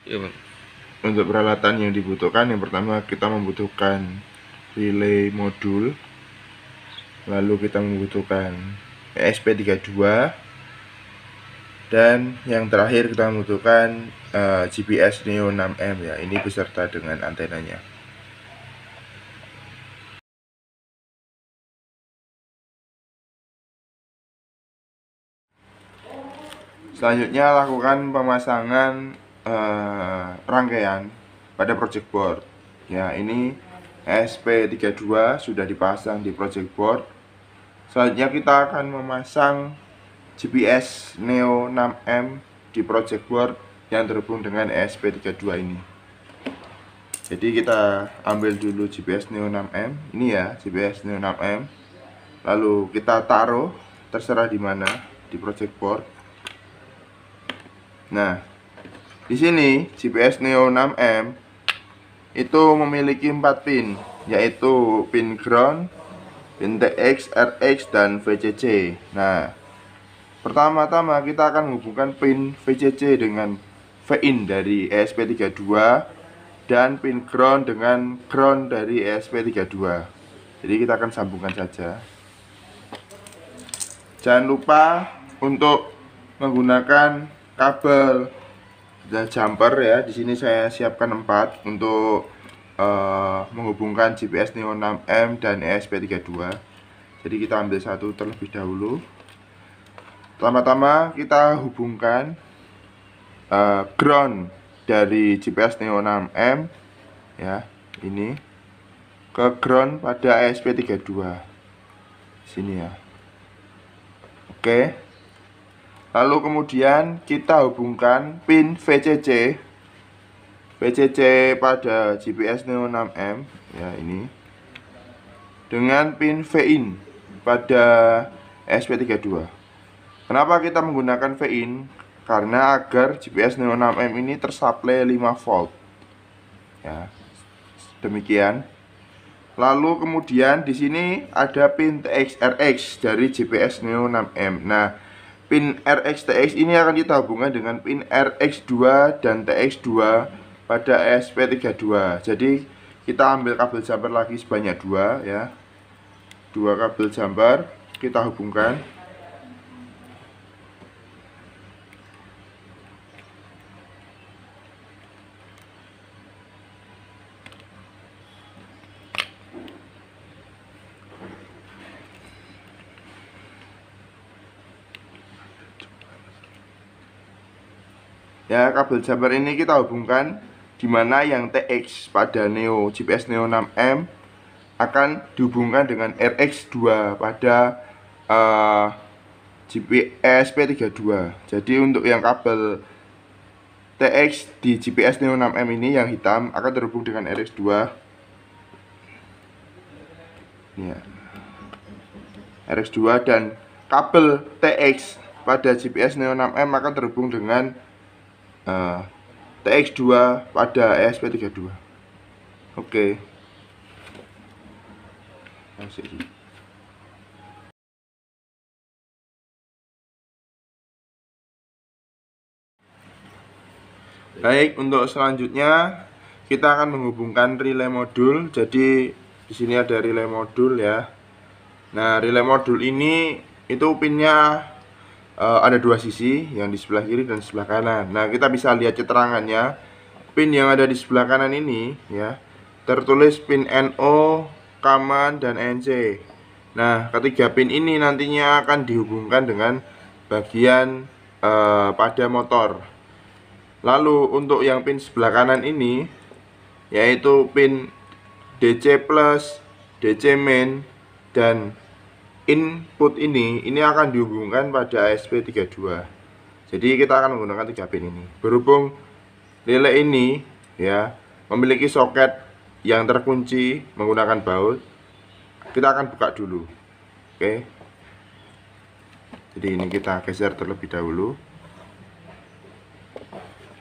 Iya, Bang. Untuk peralatan yang dibutuhkan, yang pertama kita membutuhkan relay modul, lalu kita membutuhkan ESP32, dan yang terakhir kita membutuhkan GPS Neo 6M ya, ini beserta dengan antenanya. Selanjutnya lakukan pemasangan rangkaian pada project board. Ya, ini ESP32 sudah dipasang di project board. Selanjutnya kita akan memasang GPS Neo 6M di project board yang terhubung dengan ESP32 ini. Jadi kita ambil dulu GPS Neo 6M ini ya, GPS Neo 6M. Lalu kita taruh terserah di mana di project board. Nah, di sini GPS Neo 6M itu memiliki 4 pin, yaitu pin ground, pin TX, RX, dan VCC. Nah, pertama-tama kita akan menghubungkan pin VCC dengan VIN dari ESP32 dan pin ground dengan ground dari ESP32. Jadi kita akan sambungkan saja. Jangan lupa untuk menggunakan kabel dan jumper ya. Di sini saya siapkan 4 untuk menghubungkan GPS Neo 6M dan ESP32. Jadi kita ambil satu terlebih dahulu. Pertama-tama kita hubungkan ground dari GPS Neo 6M ya, ini ke ground pada ESP32 sini ya. Oke. Lalu kemudian kita hubungkan pin VCC pada GPS Neo 6M ya, ini dengan pin VIN pada ESP32. Kenapa kita menggunakan VIN? Karena agar GPS Neo 6M ini tersuplai 5 volt ya. Demikian. Lalu kemudian di sini ada pin TX-RX dari GPS Neo 6M. Nah, pin RX-TX ini akan kita hubungkan dengan pin RX2 dan TX2 pada ESP32. Jadi kita ambil kabel jumper lagi sebanyak 2 ya. 2 kabel jumper kita hubungkan. Ya, kabel jumper ini kita hubungkan, dimana yang TX pada Neo GPS Neo 6M akan dihubungkan dengan RX2 pada GPS P32. Jadi untuk yang kabel TX di GPS Neo 6M ini yang hitam akan terhubung dengan RX2 ya. RX2, dan kabel TX pada GPS Neo 6M akan terhubung dengan TX2 pada ESP32. Oke. Baik, untuk selanjutnya kita akan menghubungkan relay modul. Jadi di sini ada relay modul ya. Nah, relay modul ini itu pinnya ada 2 sisi, yang di sebelah kiri dan sebelah kanan. Nah, kita bisa lihat keterangannya. Pin yang ada di sebelah kanan ini ya, tertulis pin NO, common, dan NC. Nah, ketiga pin ini nantinya akan dihubungkan dengan bagian pada motor. Lalu untuk yang pin sebelah kanan ini, yaitu pin DC plus, DC main, dan input ini akan dihubungkan pada ESP32. Jadi kita akan menggunakan 3 pin ini. Berhubung relay ini ya memiliki soket yang terkunci menggunakan baut, kita akan buka dulu. Oke. Jadi ini kita geser terlebih dahulu.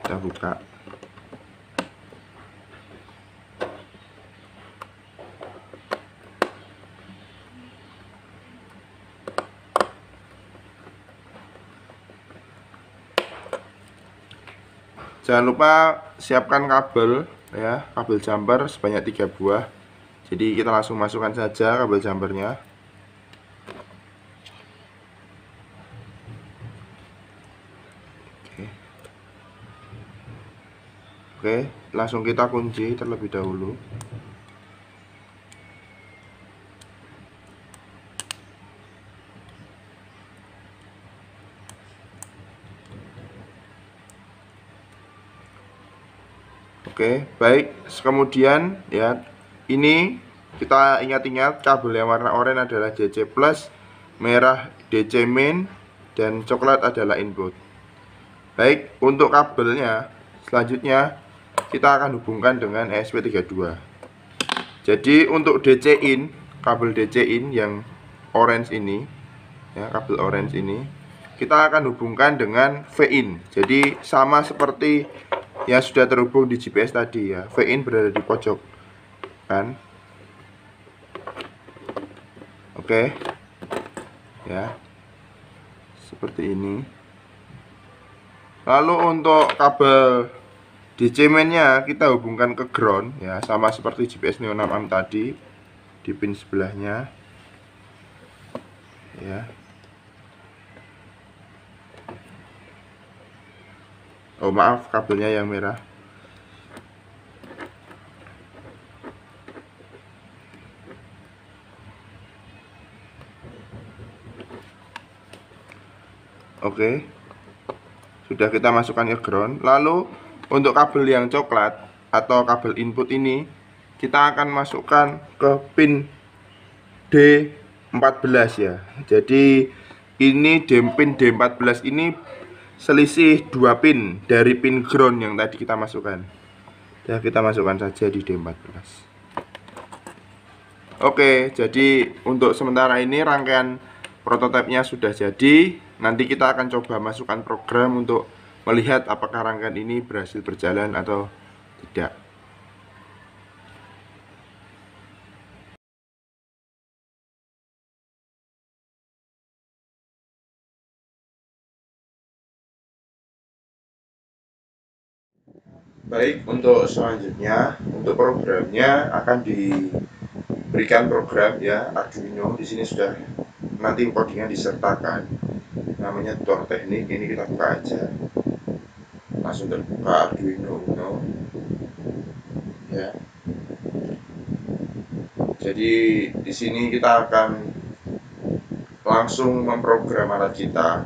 Kita buka. Jangan lupa siapkan kabel ya, kabel jumper sebanyak 3 buah. Jadi kita langsung masukkan saja kabel jumpernya. Oke, langsung kita kunci terlebih dahulu. Oke, baik. Kemudian ya, ini kita ingat-ingat kabel yang warna oranye adalah DC plus, merah DC main, dan coklat adalah input. Baik, untuk kabelnya selanjutnya kita akan hubungkan dengan ESP32. Jadi untuk DC in, kabel DC in yang orange ini ya, kabel orange ini kita akan hubungkan dengan V-in. Jadi sama seperti yang sudah terhubung di GPS tadi ya. V-in berada di pojok kan. Oke. Ya. Seperti ini. Lalu untuk kabel DC main-nya kita hubungkan ke ground ya, sama seperti GPS Neo 6am tadi di pin sebelahnya ya. Oh maaf, kabelnya yang merah. Oke, sudah kita masukkan ke ground. Lalu untuk kabel yang coklat atau kabel input ini kita akan masukkan ke pin D14 ya. Jadi ini pin D14 ini selisih 2 pin dari pin ground yang tadi kita masukkan. Ya, kita masukkan saja di D14. Oke, jadi untuk sementara ini rangkaian prototipenya sudah jadi. Nanti kita akan coba masukkan program untuk melihat apakah rangkaian ini berhasil berjalan atau tidak. Baik, untuk selanjutnya untuk programnya akan diberikan program ya, Arduino. Di sini sudah nanti codingnya disertakan. Namanya tutor teknik. Ini kita buka aja. Langsung terbuka Arduino Uno. Ya. Jadi di sini kita akan langsung memprogram alat kita.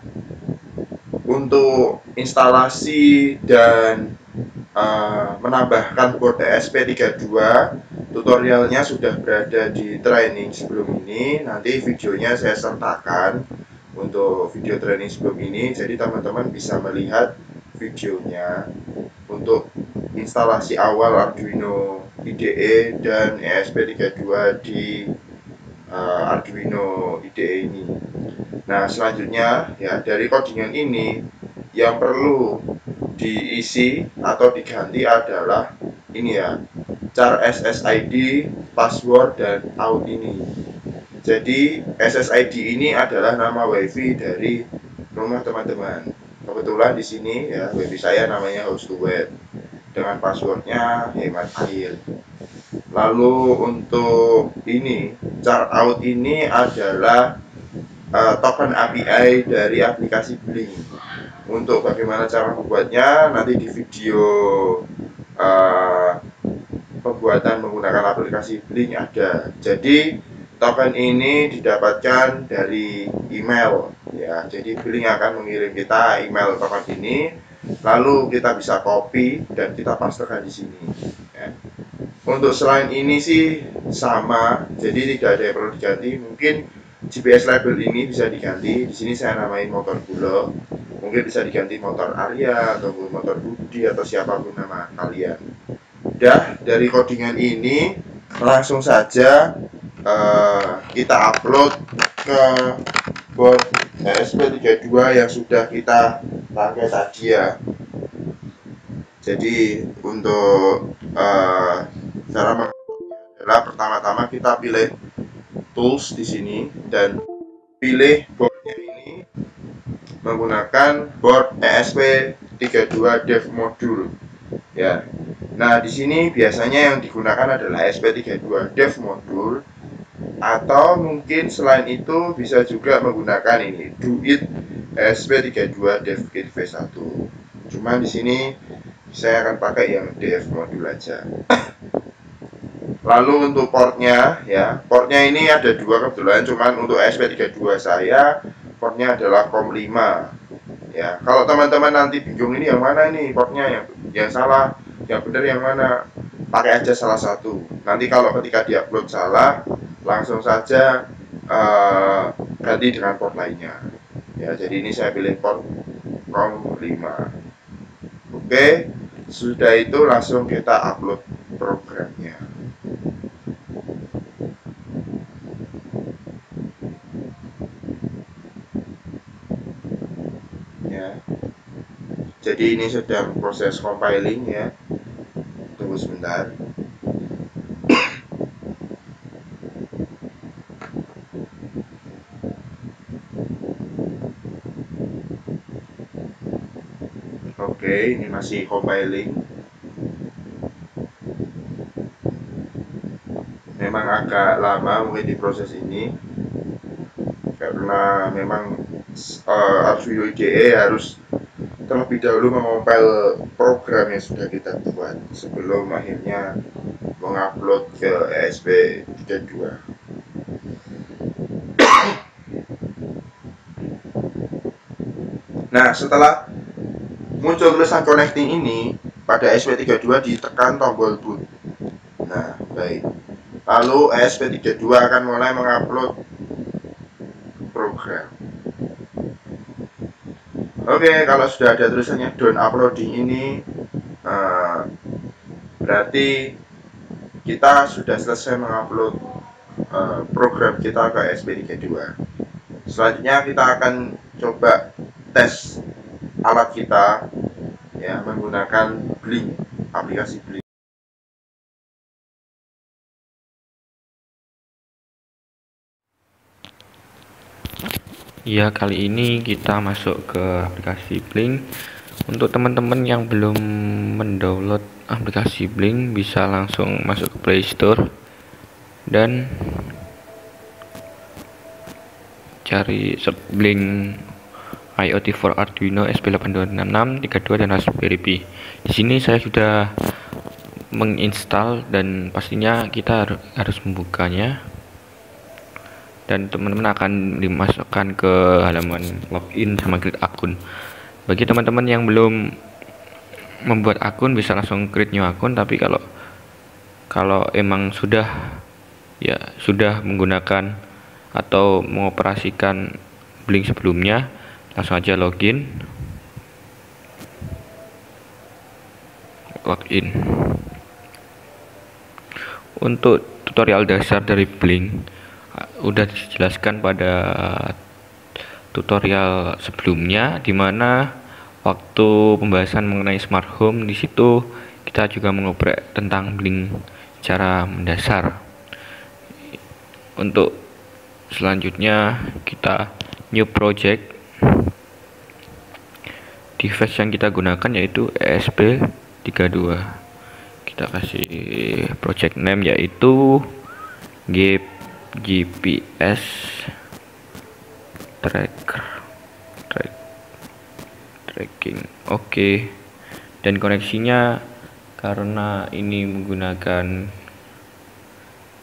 Untuk instalasi dan menambahkan board ESP32, tutorialnya sudah berada di training sebelum ini. Nanti videonya saya sertakan untuk video training sebelum ini, jadi teman-teman bisa melihat videonya untuk instalasi awal Arduino IDE dan ESP32 di Arduino IDE ini. Nah, selanjutnya ya, dari codingan ini yang perlu diisi atau diganti adalah ini ya, char SSID, password, dan out ini. Jadi SSID ini adalah nama WiFi dari rumah teman-teman. Kebetulan di sini ya, WiFi saya namanya host to web dengan passwordnya hemat air. Lalu untuk ini char out ini adalah token API dari aplikasi Blink. Untuk bagaimana cara membuatnya nanti di video pembuatan menggunakan aplikasi Blink ada. Jadi token ini didapatkan dari email ya. Jadi Blink akan mengirim kita email token ini, lalu kita bisa copy dan kita pastekan di sini ya. Untuk selain ini sih sama, jadi tidak ada yang perlu diganti. Mungkin GPS label ini bisa diganti. Di sini saya namain motor Bulog. Mungkin bisa diganti motor Arya atau motor Budi atau siapapun nama kalian. Udah, dari codingan ini langsung saja kita upload ke board ESP32 yang sudah kita pakai tadi ya. Jadi untuk cara menguploadnya adalah pertama-tama kita pilih tools di sini dan pilih boardnya ini menggunakan board ESP32 Dev Module. ya. Nah, di sini biasanya yang digunakan adalah ESP32 dev modul, atau mungkin selain itu bisa juga menggunakan ini Duit ESP32 dev kit V1. Cuma di sini saya akan pakai yang DF modul aja. Lalu untuk portnya, ya, portnya ini ada dua kebetulan, cuman untuk ESP32 saya portnya adalah COM5. Ya, kalau teman-teman nanti bingung ini yang mana ini portnya, yang salah, yang benar yang mana, pakai aja salah satu. Nanti kalau ketika diupload salah, langsung saja ganti dengan port lainnya. Ya, jadi ini saya pilih port COM5. Oke, sudah itu langsung kita upload programnya. Ya, jadi ini sedang proses compiling ya. Tunggu sebentar. Oke, ini masih compiling. Memang agak lama mungkin di proses ini karena memang Arduino IDE harus terlebih dahulu mengompil program yang sudah kita buat sebelum akhirnya mengupload ke ESP32. Nah, setelah muncul tulisan connecting ini, pada ESP32 ditekan tombol boot. Nah, baik. Lalu ESP32 akan mulai mengupload program. Oke, kalau sudah ada tulisannya done uploading ini, berarti kita sudah selesai mengupload program kita ke ESP32. Selanjutnya kita akan coba tes alat kita ya menggunakan Blink, aplikasi Blink. Ya, kali ini kita masuk ke aplikasi Blink. Untuk teman-teman yang belum mendownload aplikasi Blink, bisa langsung masuk ke Play Store dan cari search Blink IoT for Arduino ESP8266, 32 dan Raspberry Pi. Di sini saya sudah menginstal dan pastinya kita harus membukanya. Dan teman-teman akan dimasukkan ke halaman login sama create akun. Bagi teman-teman yang belum membuat akun bisa langsung create new akun, tapi kalau emang sudah menggunakan atau mengoperasikan Blink sebelumnya, langsung aja login. Untuk tutorial dasar dari Blink udah dijelaskan pada tutorial sebelumnya, dimana waktu pembahasan mengenai smart home, di situ kita juga mengobrol tentang Blink secara mendasar. Untuk selanjutnya kita new project. Device yang kita gunakan yaitu ESP32. Kita kasih project name yaitu GPS tracking. Oke. Dan koneksinya, karena ini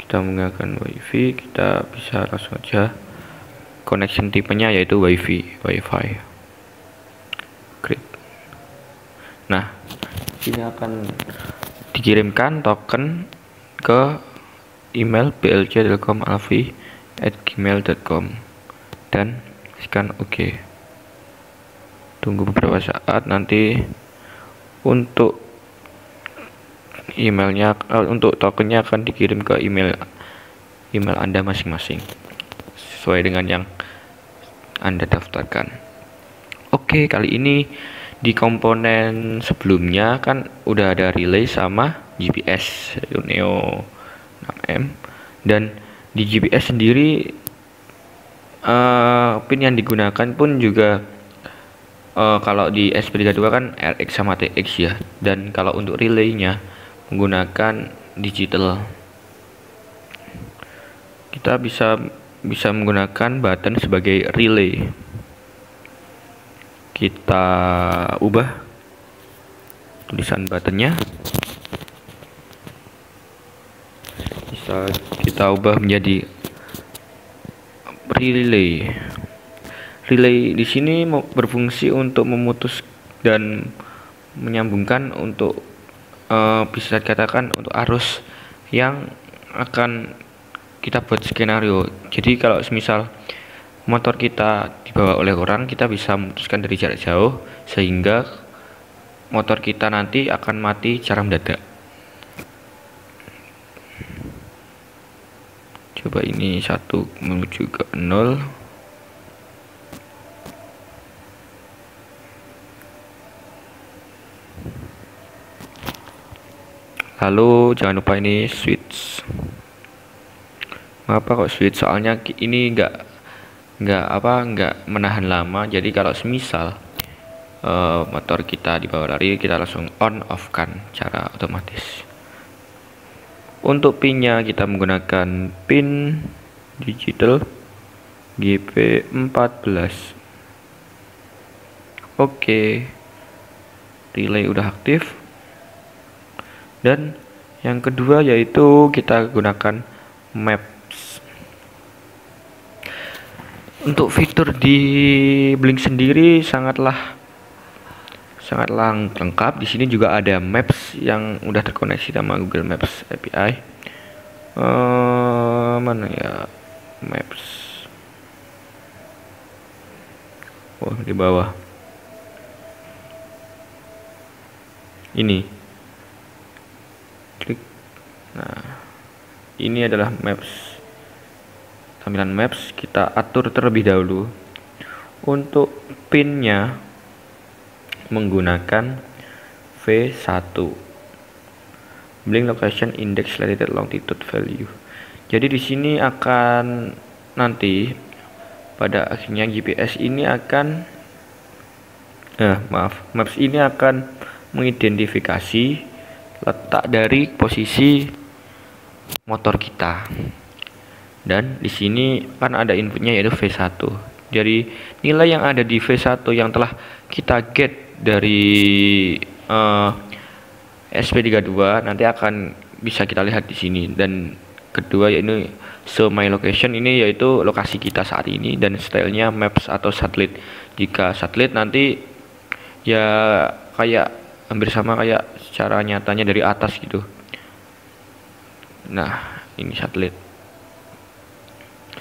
kita menggunakan WiFi, kita bisa langsung aja connection tipenya yaitu WiFi. Great. Nah, ini akan dikirimkan token ke email blc.telkom.alfi@gmail.com dan tekan OK. Tunggu beberapa saat, nanti untuk emailnya, untuk tokennya akan dikirim ke email Anda masing-masing sesuai dengan yang Anda daftarkan. Oke, kali ini di komponen sebelumnya kan udah ada relay sama GPS Neo 6M, dan di GPS sendiri pin yang digunakan pun juga Kalau di SP32 kan RX sama TX ya, dan kalau untuk relaynya menggunakan digital. Kita bisa menggunakan button sebagai relay. Kita ubah tulisan buttonnya, bisa kita ubah menjadi relay. Relay di sini berfungsi untuk memutus dan menyambungkan untuk bisa dikatakan untuk arus yang akan kita buat skenario. Jadi kalau misal motor kita dibawa oleh orang, kita bisa memutuskan dari jarak jauh sehingga motor kita nanti akan mati secara mendadak. Coba ini 1 menuju ke 0. Lalu jangan lupa ini switch. Mengapa kok switch? Soalnya ini nggak menahan lama. Jadi kalau semisal motor kita dibawa lari, kita langsung on off kan secara otomatis. Untuk pinnya kita menggunakan pin digital GP14. Oke, relay udah aktif. Dan yang kedua yaitu kita gunakan maps. Untuk fitur di Blink sendiri sangatlah lengkap. Di sini juga ada maps yang udah terkoneksi sama Google Maps API. Mana ya maps? Oh, di bawah. Ini. Klik. Nah, ini adalah maps. Tampilan maps kita atur terlebih dahulu. Untuk pinnya menggunakan V1 Blink Location Index Latitude Longitude Value. Jadi di sini akan nanti pada akhirnya GPS ini akan maps ini akan mengidentifikasi letak dari posisi motor kita. Dan di sini kan ada inputnya yaitu V1. Jadi nilai yang ada di V1 yang telah kita get dari SP32 nanti akan bisa kita lihat di sini. Dan kedua yaitu show my location, ini yaitu lokasi kita saat ini, dan stylenya maps atau satelit. Jika satelit nanti ya kayak hampir sama kayak secara nyatanya dari atas gitu. Nah, ini satelit.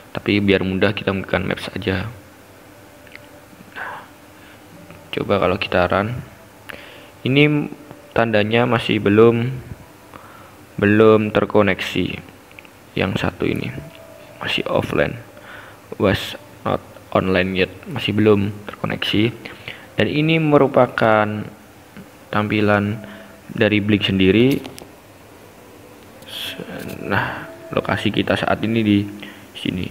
Tapi biar mudah kita menggunakan maps aja. Coba kalau kita run, ini tandanya masih belum terkoneksi. Yang satu ini masih offline, was not online yet, masih belum terkoneksi. Dan ini merupakan tampilan dari Blink sendiri. Nah, lokasi kita saat ini di sini.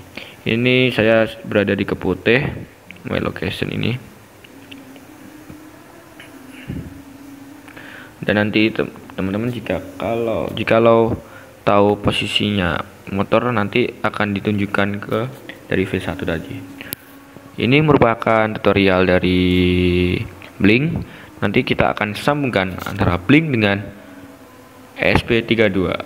Ini saya berada di Keputih, my location ini. Dan nanti teman-teman jikalau tahu posisinya motor, nanti akan ditunjukkan ke dari V1 tadi. Ini merupakan tutorial dari Blink. Nanti kita akan sambungkan antara Blink dengan SP32.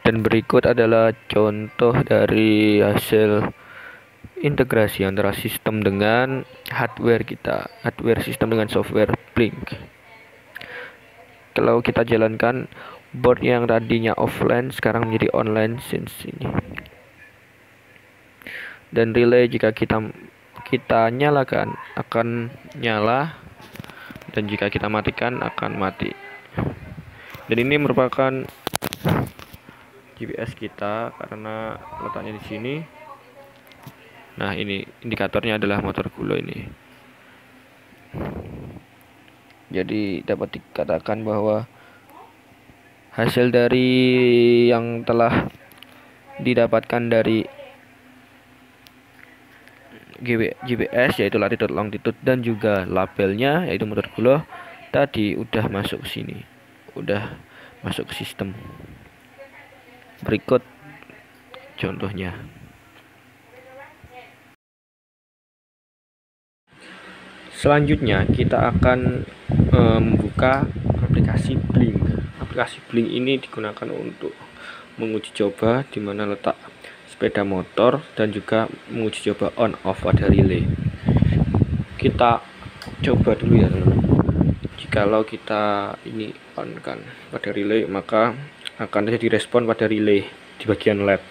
Dan berikut adalah contoh dari hasil integrasi antara sistem dengan hardware kita, hardware sistem dengan software Blink. Kalau kita jalankan, board yang tadinya offline sekarang menjadi online since ini. Dan relay jika kita nyalakan akan nyala, dan jika kita matikan akan mati. Dan ini merupakan GPS kita karena letaknya di sini. Nah, ini indikatornya adalah motor Kulo ini. Jadi dapat dikatakan bahwa hasil dari yang telah didapatkan dari GPS yaitu latitude longitude dan juga labelnya yaitu motor gula tadi udah masuk ke sini, udah masuk ke sistem. Berikut contohnya. Selanjutnya kita akan membuka aplikasi Blink. Aplikasi Blink ini digunakan untuk menguji coba di mana letak sepeda motor dan juga menguji coba on off pada relay. Kita coba dulu ya teman-teman. Jikalau kita ini on kan pada relay, maka akan terjadi respon pada relay di bagian LED.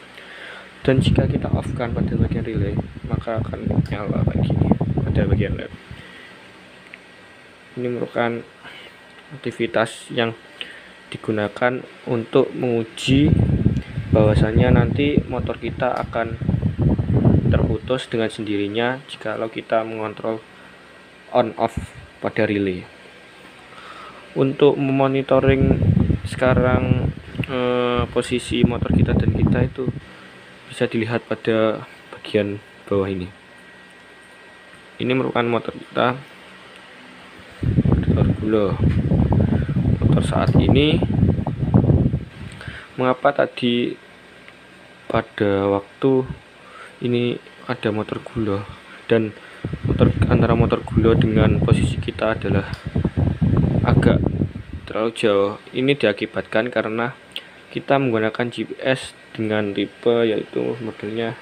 Dan jika kita off kan pada bagian relay, maka akan nyala kayak gini pada bagian LED. Ini merupakan aktivitas yang digunakan untuk menguji bahwasanya nanti motor kita akan terputus dengan sendirinya jikalau kita mengontrol on off pada relay. Untuk memonitoring sekarang posisi motor kita dan kita itu bisa dilihat pada bagian bawah ini. Ini merupakan motor kita, motor gula. Motor saat ini, mengapa tadi pada waktu ini ada motor gula dan antara motor gula dengan posisi kita adalah agak terlalu jauh. Ini diakibatkan karena kita menggunakan GPS dengan tipe yaitu modelnya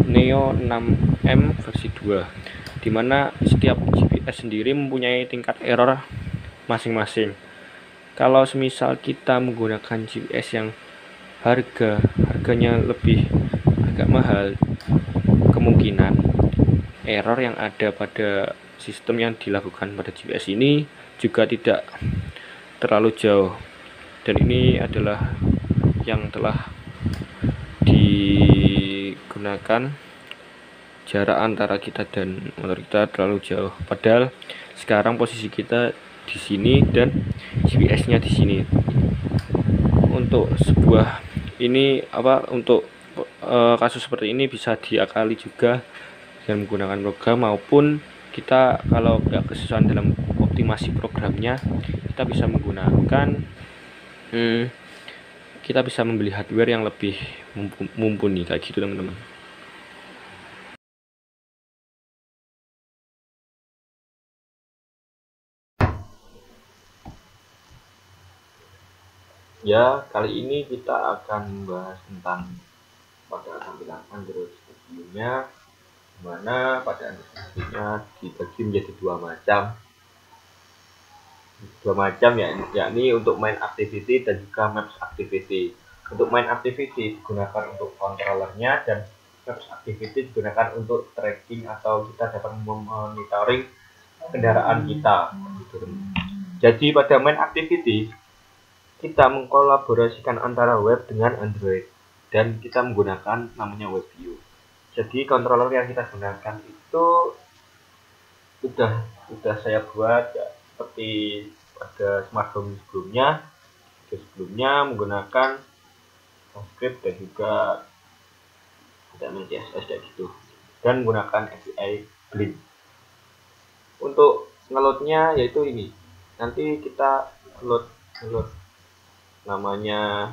Neo 6M versi 2, dimana setiap GPS sendiri mempunyai tingkat error masing-masing. Kalau semisal kita menggunakan GPS yang harganya lebih agak mahal, kemungkinan error yang ada pada sistem yang dilakukan pada GPS ini juga tidak terlalu jauh. Dan ini adalah yang telah digunakan, jarak antara kita dan motor kita terlalu jauh. Padahal sekarang posisi kita di sini dan GPS-nya di sini. Untuk kasus seperti ini bisa diakali juga dengan menggunakan program, maupun kita kalau nggak kesusahan dalam optimasi programnya, kita bisa menggunakan kita bisa membeli hardware yang lebih mumpuni kayak gitu teman-teman. Ya, kali ini kita akan membahas tentang pada tampilan Android Studio-nya, dimana pada Android Studio-nya dibagi menjadi dua macam yakni untuk main activity dan juga maps activity. Untuk main activity digunakan untuk controllernya dan maps activity digunakan untuk tracking atau kita dapat memonitoring kendaraan kita. Jadi pada main activity kita mengkolaborasikan antara web dengan Android dan kita menggunakan namanya WebView. Jadi controller yang kita gunakan itu sudah saya buat ya, seperti pada smartphone sebelumnya menggunakan JavaScript dan juga HTML CSS kayak gitu, dan menggunakan API Blink. Untuk ngeloadnya yaitu ini, nanti kita load namanya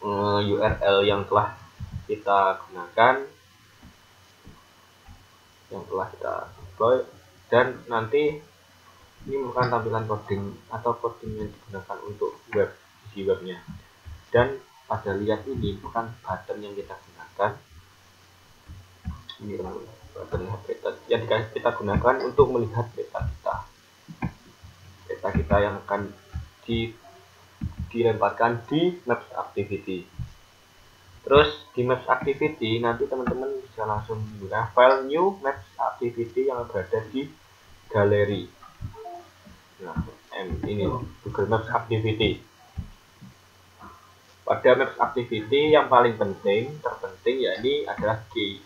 URL yang telah kita gunakan, yang telah kita deploy, dan nanti ini merupakan tampilan coding atau coding yang digunakan untuk web, isi webnya. Dan pada lihat ini bukan button yang kita gunakan, ini button peta yang kita gunakan untuk melihat peta kita yang akan dilemparkan di Maps Activity. Terus di Maps Activity nanti teman-teman bisa langsung menggunakan file new Maps Activity yang berada di galeri. Nah, ini Google Maps Activity. Pada Maps Activity yang paling terpenting yakni adalah key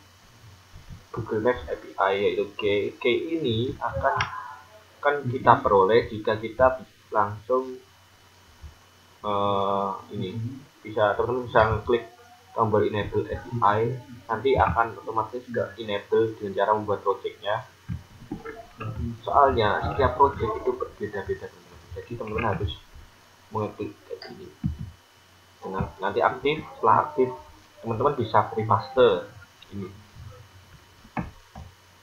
Google Maps API, yaitu key ini akan kita peroleh jika kita langsung teman-teman bisa klik tombol enable API, nanti akan otomatis juga enable dengan cara membuat projectnya. Soalnya setiap project itu berbeda-beda teman-teman, jadi teman-teman harus mengeklik kayak gini. Nanti aktif, setelah aktif teman-teman bisa free paste ini.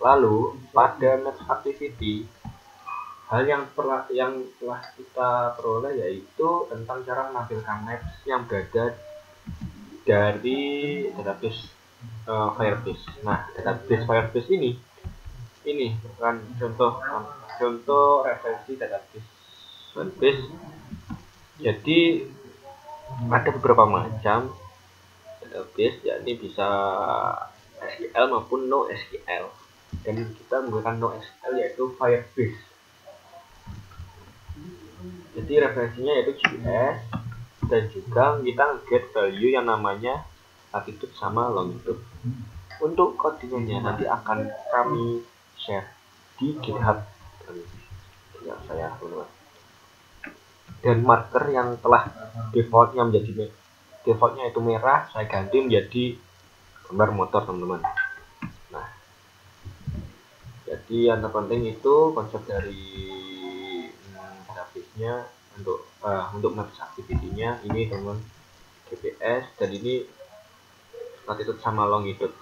Lalu pada next activity, hal yang telah kita peroleh yaitu tentang cara menampilkan maps yang berada dari database Firebase. Nah, database Firebase ini bukan contoh referensi database Firebase. Jadi ada beberapa macam database, yakni bisa SQL maupun NoSQL, dan kita menggunakan NoSQL yaitu Firebase. Jadi referensinya yaitu JS, dan juga kita get value yang namanya latitude sama longitude. Untuk kodenya nanti akan kami share di GitHub saya, dan marker yang telah defaultnya itu merah, saya ganti menjadi gambar motor teman-teman. Nah, jadi yang terpenting itu konsep dari database-nya untuk maps activity-nya ini teman-teman, GPS, dan ini latitude sama longitude.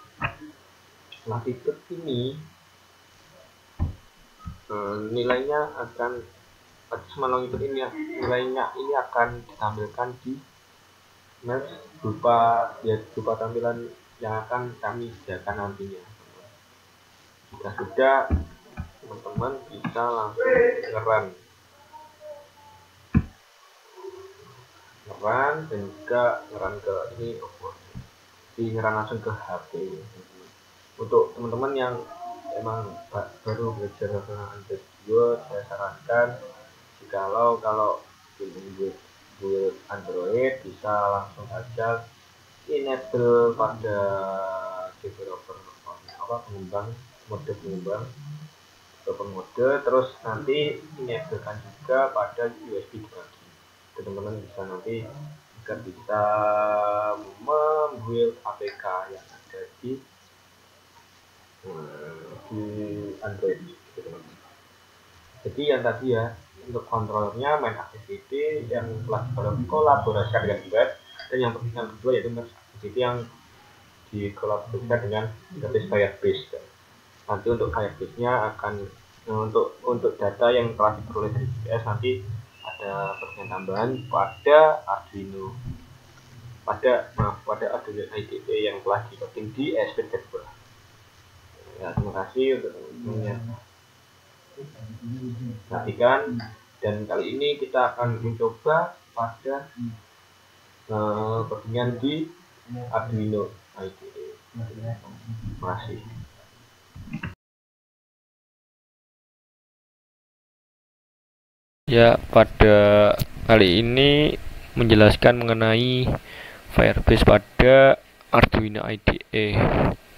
Latitude ini nilainya akan sama longitude ini nilainya ini akan ditampilkan di maps berupa tampilan yang akan kami sediakan nantinya. Jika sudah, teman-teman bisa langsung ngeran dan juga ngeran ke ini, ngeran langsung ke HP. Untuk teman-teman yang emang baru belajar dengan Android 2, saya sarankan kalau build Android bisa langsung aja enable pada developer pengembang mode, terus nanti enablekan juga pada USB debugger. Teman-teman bisa nanti agar bisa membuild APK yang ada di Android gitu, teman-teman. Jadi yang tadi ya, untuk kontrolnya main activity yang telah dikolaborasikan dengan web, dan yang kedua yaitu main activity yang dikolaborasikan dengan database Firebase. Nanti untuk Firebase-nya akan untuk data yang telah diperoleh dari GPS, nanti ada bagian tambahan pada Arduino IDE yang telah di-coding di ESP32. Ya, terima kasih untuk teman-teman. Perhatikan, dan kali ini kita akan mencoba pada codingan di Arduino IDE. Terima kasih. Ya, pada kali ini menjelaskan mengenai Firebase pada Arduino IDE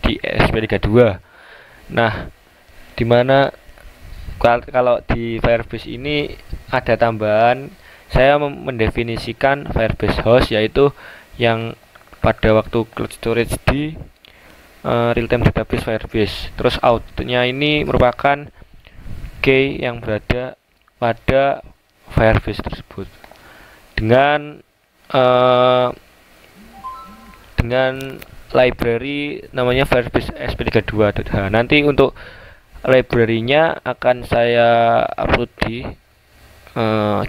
di ESP32. Nah, dimana kalau di Firebase ini ada tambahan, saya mendefinisikan Firebase host, yaitu yang pada waktu cloud storage di real-time database Firebase. Terus outputnya ini merupakan key yang berada pada Firebase tersebut dengan library namanya Firebase ESP32. Nanti untuk library-nya akan saya upload di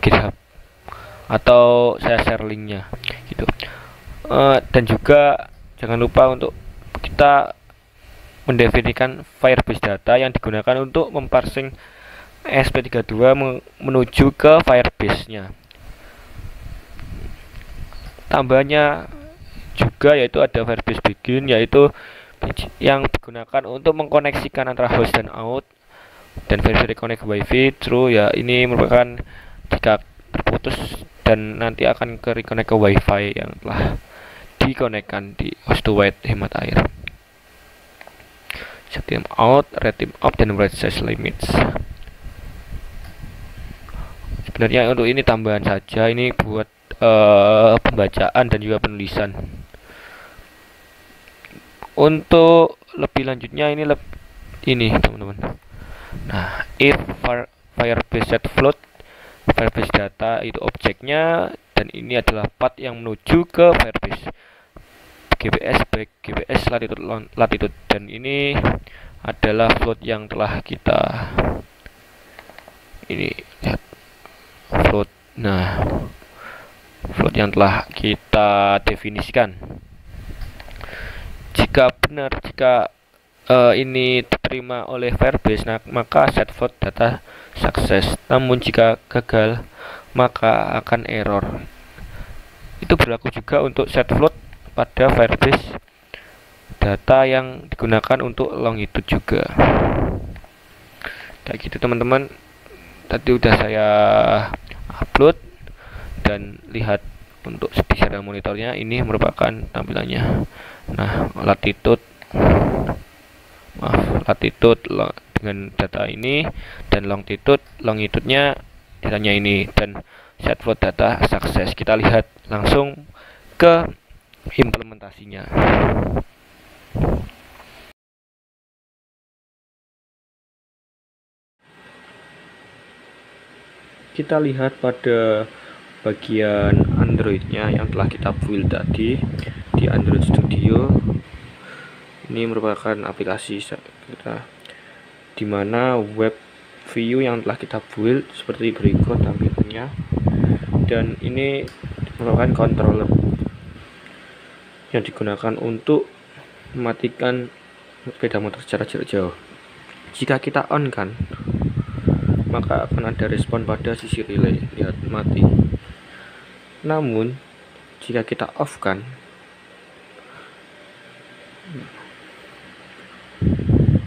GitHub atau saya share linknya gitu. Dan juga jangan lupa untuk kita mendefinisikan Firebase data yang digunakan untuk memparsing ESP32 menuju ke Firebase-nya. Tambahannya juga yaitu ada Firebase Begin, yaitu yang digunakan untuk mengkoneksikan antara host dan out, dan Firebase Connect Wi-Fi true ya, ini merupakan jika terputus dan nanti akan ke reconnect ke Wi-Fi yang telah dikonekkan di host to wide hemat air. Set time out, read time up, dan write size limits. Sebenarnya untuk ini tambahan saja, ini buat pembacaan dan juga penulisan. Untuk lebih lanjutnya ini teman-teman. Nah, if Firebase set float, Firebase data itu objeknya, dan ini adalah path yang menuju ke Firebase GPS back GPS latitude, dan ini adalah float yang telah kita lihat float. Nah, float yang telah kita definisikan. Jika ini diterima oleh Firebase, maka set float data sukses. Namun jika gagal, maka akan error. Itu berlaku juga untuk set float pada Firebase data yang digunakan untuk longitude juga. Kayak gitu teman-teman. Tadi udah saya upload, dan lihat untuk di serial monitornya ini merupakan tampilannya. Nah, latitude dengan data ini, dan longitude-nya datanya ini, dan set float data sukses. Kita lihat langsung ke implementasinya. Kita lihat pada bagian Androidnya yang telah kita build tadi di Android Studio. Ini merupakan aplikasi kita, dimana web view yang telah kita build seperti berikut tampilannya, dan ini merupakan controller yang digunakan untuk mematikan sepeda motor secara jarak jauh. Jika kita on kan, maka akan ada respon pada sisi relay, lihat mati. Namun jika kita off kan,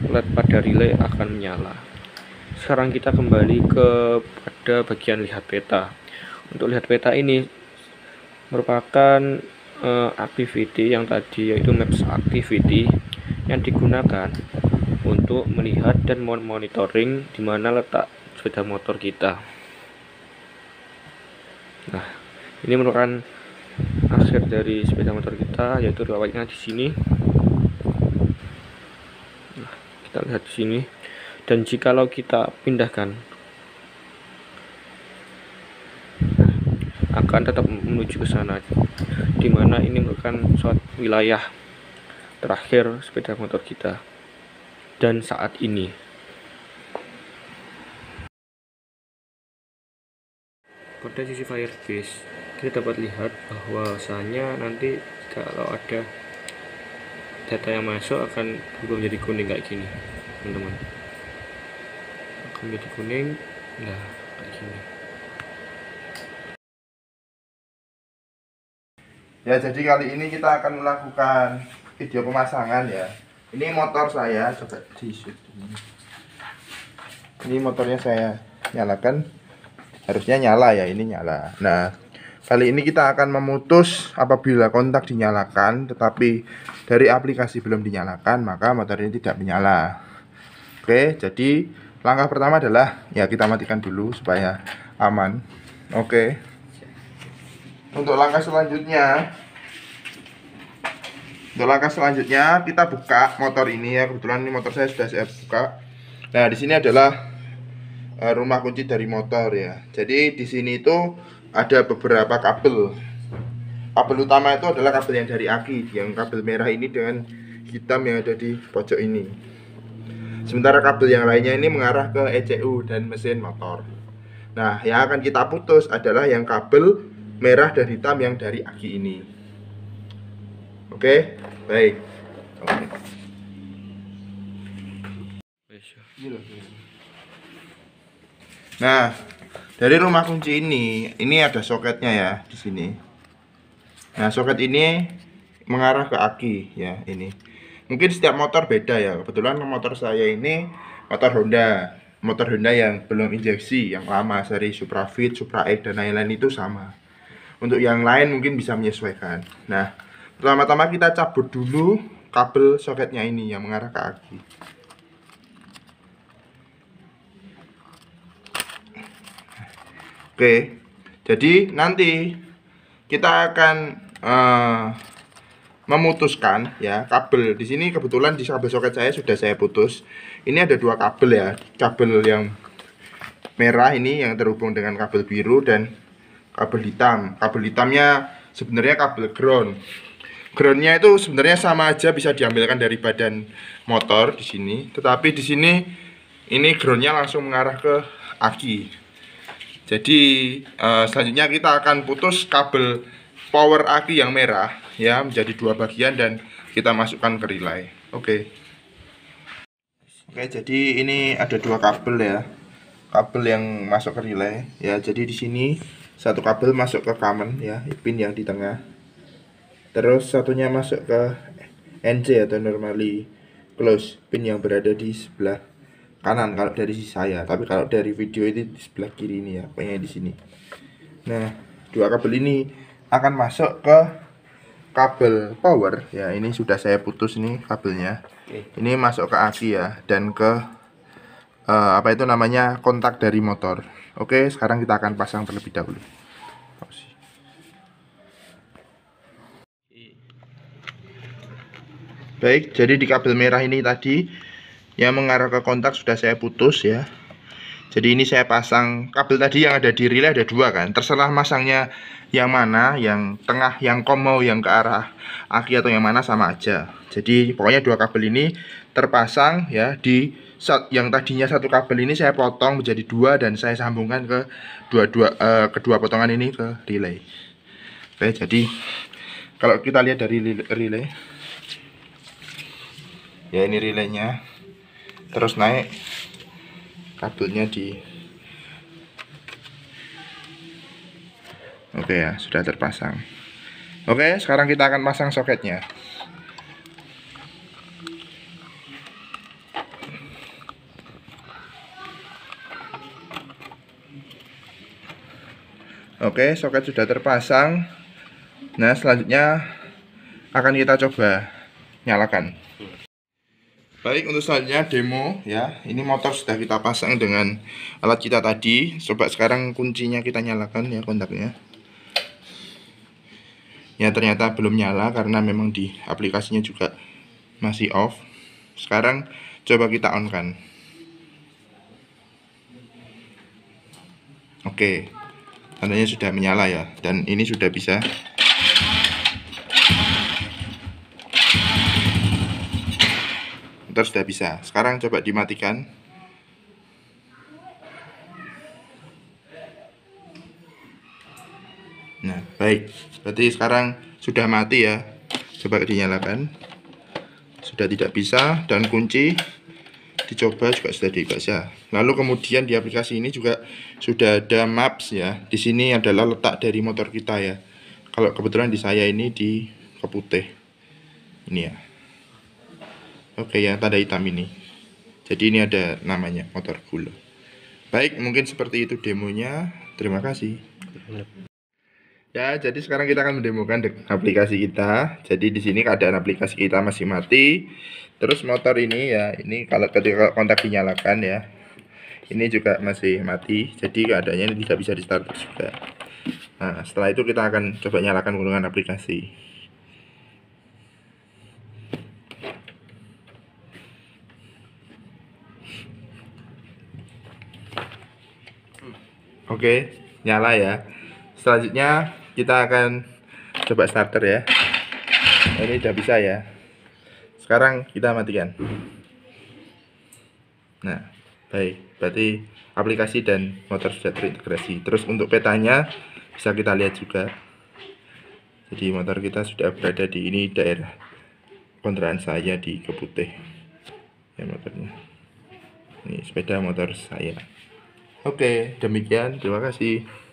LED pada relay akan menyala. Sekarang kita kembali pada bagian lihat peta. Untuk lihat peta ini merupakan activity yang tadi, yaitu maps activity yang digunakan untuk melihat dan monitoring di mana letak sepeda motor kita. Nah, ini merupakan akhir dari sepeda motor kita, yaitu riwayatnya di sini. Nah, kita lihat di sini. Dan jikalau kita pindahkan, akan tetap menuju ke sana, dimana ini merupakan suatu wilayah terakhir sepeda motor kita dan saat ini. Pada sisi Firebase, kita dapat lihat bahwasanya nanti kalau ada data yang masuk akan berubah menjadi kuning kayak gini, teman-teman. Akan menjadi kuning, nah kayak gini. Ya, jadi kali ini kita akan melakukan video pemasangan ya. Ini motor saya, coba di shoot. Ini motornya saya nyalakan. Harusnya nyala ya, ini nyala. Nah, kali ini kita akan memutus apabila kontak dinyalakan tetapi dari aplikasi belum dinyalakan, maka motor ini tidak menyala. Oke, jadi langkah pertama adalah ya kita matikan dulu supaya aman. Oke. Untuk langkah selanjutnya kita buka motor ini ya. Kebetulan ini motor saya sudah saya buka. Nah, di sini adalah rumah kunci dari motor ya. Jadi di sini itu ada beberapa kabel. Kabel utama itu adalah kabel yang dari aki, yang kabel merah ini dengan hitam yang ada di pojok ini. Sementara kabel yang lainnya ini mengarah ke ECU dan mesin motor. Nah, yang akan kita putus adalah yang kabel merah dan hitam yang dari aki ini. Oke, baik. Oke. Nah, dari rumah kunci ini ada soketnya ya di sini. Nah, soket ini mengarah ke aki ya ini. Mungkin setiap motor beda ya. Kebetulan motor saya ini motor Honda yang belum injeksi, yang lama seri Suprafit, Supra X dan lain-lain itu sama. Untuk yang lain mungkin bisa menyesuaikan. Nah, pertama-tama kita cabut dulu kabel soketnya ini yang mengarah ke aki. Oke, jadi nanti kita akan memutuskan ya kabel. Di sini kebetulan di kabel soket saya sudah saya putus. Ini ada dua kabel ya, kabel yang merah ini yang terhubung dengan kabel biru dan kabel hitam. Kabel hitamnya sebenarnya kabel ground. Groundnya itu sebenarnya sama aja, bisa diambilkan dari badan motor di sini. Tetapi di sini ini groundnya langsung mengarah ke aki. Jadi selanjutnya kita akan putus kabel power aki yang merah ya menjadi dua bagian dan kita masukkan ke relay. Oke, jadi ini ada dua kabel ya, kabel yang masuk ke relay ya. Jadi di sini satu kabel masuk ke common ya, pin yang di tengah. Terus satunya masuk ke NC atau normally close, pin yang berada di sebelah kanan kalau dari sisi saya. Tapi kalau dari video ini di sebelah kiri ini ya, pokoknya di sini. Nah, dua kabel ini akan masuk ke kabel power ya. Ini sudah saya putus nih kabelnya. Ini masuk ke aki ya, dan ke apa itu namanya, kontak dari motor. Oke, sekarang kita akan pasang terlebih dahulu. Baik, jadi di kabel merah ini tadi yang mengarah ke kontak sudah saya putus ya. Jadi ini saya pasang kabel tadi yang ada di relay, ada dua kan. Terserah masangnya yang mana, yang tengah, yang kom mau yang ke arah aki atau yang mana sama aja. Jadi pokoknya dua kabel ini terpasang ya. Di yang tadinya satu kabel ini saya potong menjadi dua dan saya sambungkan ke kedua potongan ini ke relay. Oke, jadi kalau kita lihat dari relay ya, ini relaynya, terus naik kabelnya di oke ya, sudah terpasang. Oke, sekarang kita akan pasang soketnya. Oke, soket sudah terpasang. Nah, selanjutnya akan kita coba nyalakan. Baik, untuk selanjutnya demo ya. Ini motor sudah kita pasang dengan alat kita tadi. Coba sekarang kuncinya kita nyalakan ya, kontaknya. Ya, ternyata belum nyala karena memang di aplikasinya juga masih off. Sekarang coba kita on kan. Oke, tandanya sudah menyala ya, dan ini sudah bisa. Motor sudah bisa. Sekarang coba dimatikan. Nah, baik. Berarti sekarang sudah mati ya. Coba dinyalakan. Sudah tidak bisa, dan kunci dicoba juga sudah tidak bisa. Lalu kemudian di aplikasi ini juga sudah ada maps ya. Di sini adalah letak dari motor kita ya. Kalau kebetulan di saya ini di Keputih. Ini ya. Oke, yang tanda hitam ini. Jadi ini ada namanya motor Gulo. Baik, mungkin seperti itu demonya. Terima kasih. Ya, jadi sekarang kita akan mendemokan aplikasi kita. Jadi di sini keadaan aplikasi kita masih mati. Terus motor ini ya, ini kalau ketika kontak dinyalakan ya, ini juga masih mati. Jadi keadaannya ini tidak bisa di starter juga. Nah, setelah itu kita akan coba nyalakan menggunakan aplikasi. Oke, nyala ya. Selanjutnya kita akan coba starter ya. Ini udah bisa ya. Sekarang kita matikan. Nah, baik. Berarti aplikasi dan motor sudah terintegrasi. Terus untuk petanya bisa kita lihat juga. Jadi motor kita sudah berada di ini daerah kontrakan saya di Keputih. Ya, motornya. Ini sepeda motor saya. Oke, demikian. Terima kasih.